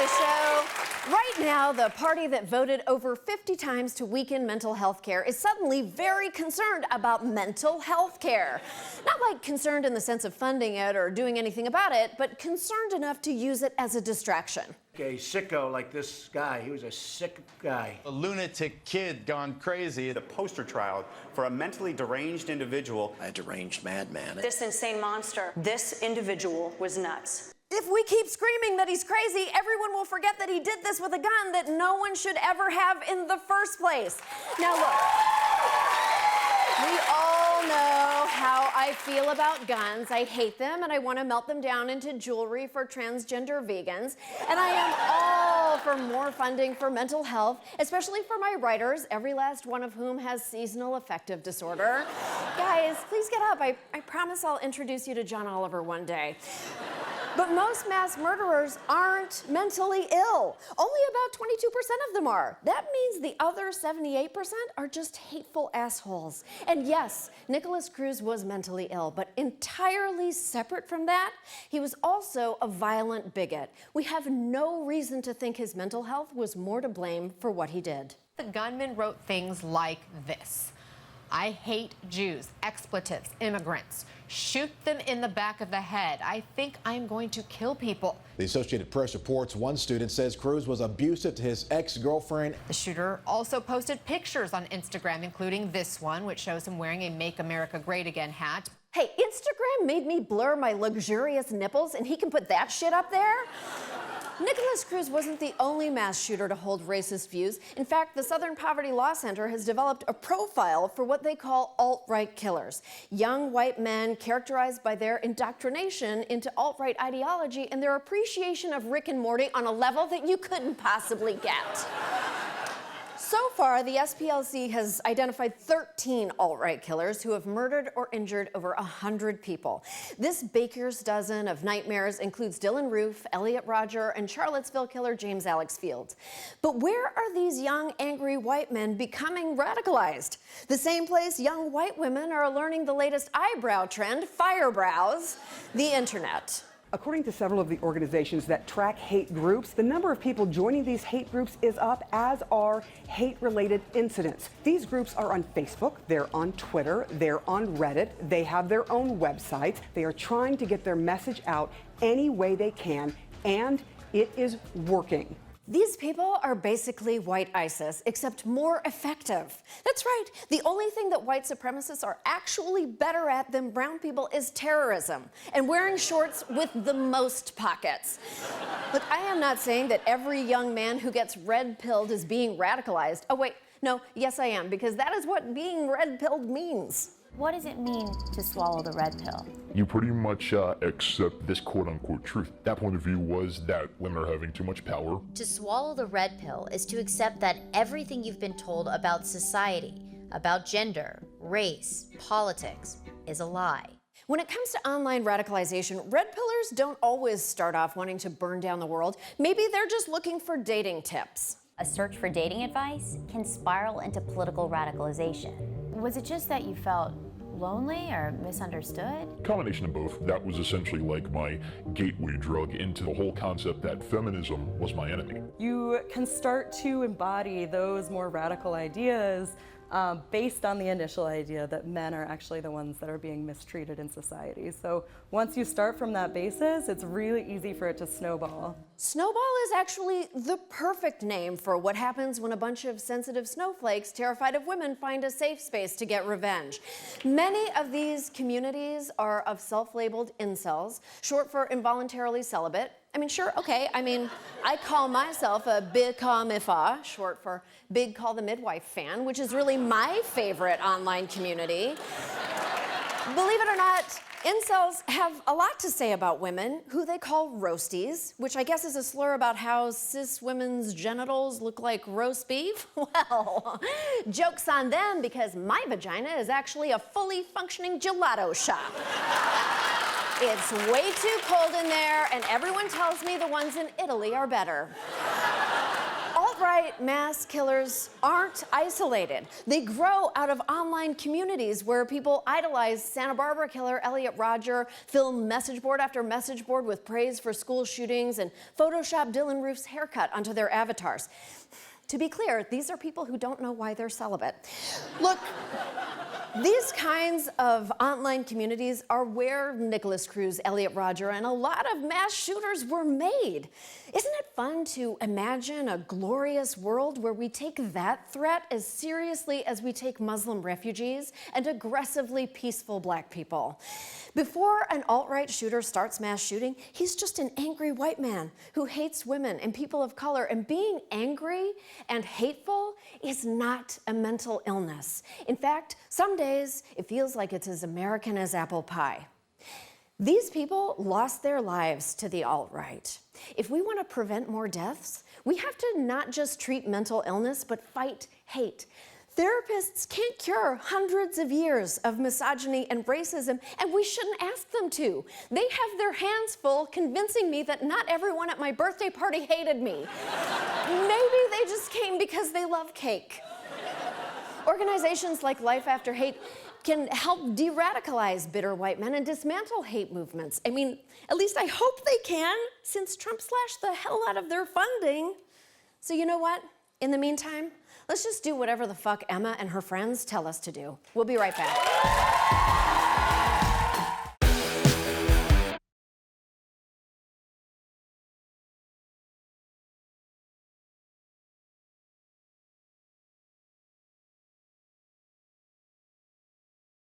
the show. Right now, the party that voted over 50 times to weaken mental health care is suddenly very concerned about mental health care. Not like concerned in the sense of funding it or doing anything about it, but concerned enough to use it as a distraction. A sicko like this guy, he was a sick guy. A lunatic kid gone crazy. The poster child for a mentally deranged individual. A deranged madman. This insane monster, this individual was nuts. If we keep screaming that he's crazy, everyone will forget that he did this with a gun that no one should ever have in the first place. Now look, we all know how I feel about guns. I hate them and I want to melt them down into jewelry for transgender vegans. And I am all for more funding for mental health, especially for my writers, every last one of whom has seasonal affective disorder. Guys, please get up. I promise I'll introduce you to John Oliver one day. But most mass murderers aren't mentally ill. Only about 22% of them are. That means the other 78% are just hateful assholes. And yes, Nicholas Cruz was mentally ill, but entirely separate from that, he was also a violent bigot. We have no reason to think his mental health was more to blame for what he did. The gunman wrote things like this: I hate Jews, expletives, immigrants. Shoot them in the back of the head. I think I'm going to kill people. The Associated Press reports one student says Cruz was abusive to his ex-girlfriend. The shooter also posted pictures on Instagram, including this one, which shows him wearing a Make America Great Again hat. Hey, Instagram made me blur my luxurious nipples, and he can put that shit up there? Nicholas Cruz wasn't the only mass shooter to hold racist views. In fact, the Southern Poverty Law Center has developed a profile for what they call alt-right killers. Young white men characterized by their indoctrination into alt-right ideology and their appreciation of Rick and Morty on a level that you couldn't possibly get. So far, the SPLC has identified 13 alt-right killers who have murdered or injured over 100 people. This baker's dozen of nightmares includes Dylan Roof, Elliot Rodger, and Charlottesville killer James Alex Fields. But where are these young, angry white men becoming radicalized? The same place young white women are learning the latest eyebrow trend, fire brows, the internet. According to several of the organizations that track hate groups, the number of people joining these hate groups is up, as are hate-related incidents. These groups are on Facebook, they're on Twitter, they're on Reddit, they have their own websites. They are trying to get their message out any way they can, and it is working. These people are basically white ISIS, except more effective. That's right. The only thing that white supremacists are actually better at than brown people is terrorism and wearing shorts with the most pockets. Look, I am not saying that every young man who gets red-pilled is being radicalized. Oh, wait. No, yes, I am, because that is what being red-pilled means. What does it mean to swallow the red pill? You pretty much accept this quote-unquote truth. That point of view was that women are having too much power. To swallow the red pill is to accept that everything you've been told about society, about gender, race, politics, is a lie. When it comes to online radicalization, red pillers don't always start off wanting to burn down the world. Maybe they're just looking for dating tips. A search for dating advice can spiral into political radicalization. Was it just that you felt lonely or misunderstood? Combination of both. That was essentially like my gateway drug into the whole concept that feminism was my enemy. You can start to embody those more radical ideas based on the initial idea that men are actually the ones that are being mistreated in society. So once you start from that basis, it's really easy for it to snowball. Snowball is actually the perfect name for what happens when a bunch of sensitive snowflakes terrified of women find a safe space to get revenge. Many of these communities are of self-labeled incels, short for involuntarily celibate. I mean, sure, okay. I mean, I call myself a big-call-mifa, short for Big Call the Midwife fan, which is really my favorite online community. Believe it or not, incels have a lot to say about women, who they call roasties, which I guess is a slur about how cis women's genitals look like roast beef. Well, joke's on them, because my vagina is actually a fully functioning gelato shop. It's way too cold in there, and everyone tells me the ones in Italy are better. alt-right mass killers aren't isolated. They grow out of online communities where people idolize Santa Barbara killer Elliot Rodger, film message board after message board with praise for school shootings, and Photoshop Dylan Roof's haircut onto their avatars. To be clear, these are people who don't know why they're celibate. Look, these kinds of online communities are where Nicholas Cruz, Elliot Rodger, and a lot of mass shooters were made. Isn't it fun to imagine a glorious world where we take that threat as seriously as we take Muslim refugees and aggressively peaceful black people? Before an alt-right shooter starts mass shooting, he's just an angry white man who hates women and people of color. And being angry and hateful is not a mental illness. In fact, some days it feels like it's as American as apple pie. These people lost their lives to the alt-right. If we want to prevent more deaths, we have to not just treat mental illness, but fight hate. Therapists can't cure hundreds of years of misogyny and racism, and we shouldn't ask them to. They have their hands full convincing me that not everyone at my birthday party hated me. Maybe they just came because they love cake. Organizations like Life After Hate can help de-radicalize bitter white men and dismantle hate movements. I mean, at least I hope they can, since Trump slashed the hell out of their funding. So you know what? In the meantime, let's just do whatever the fuck Emma and her friends tell us to do. We'll be right back.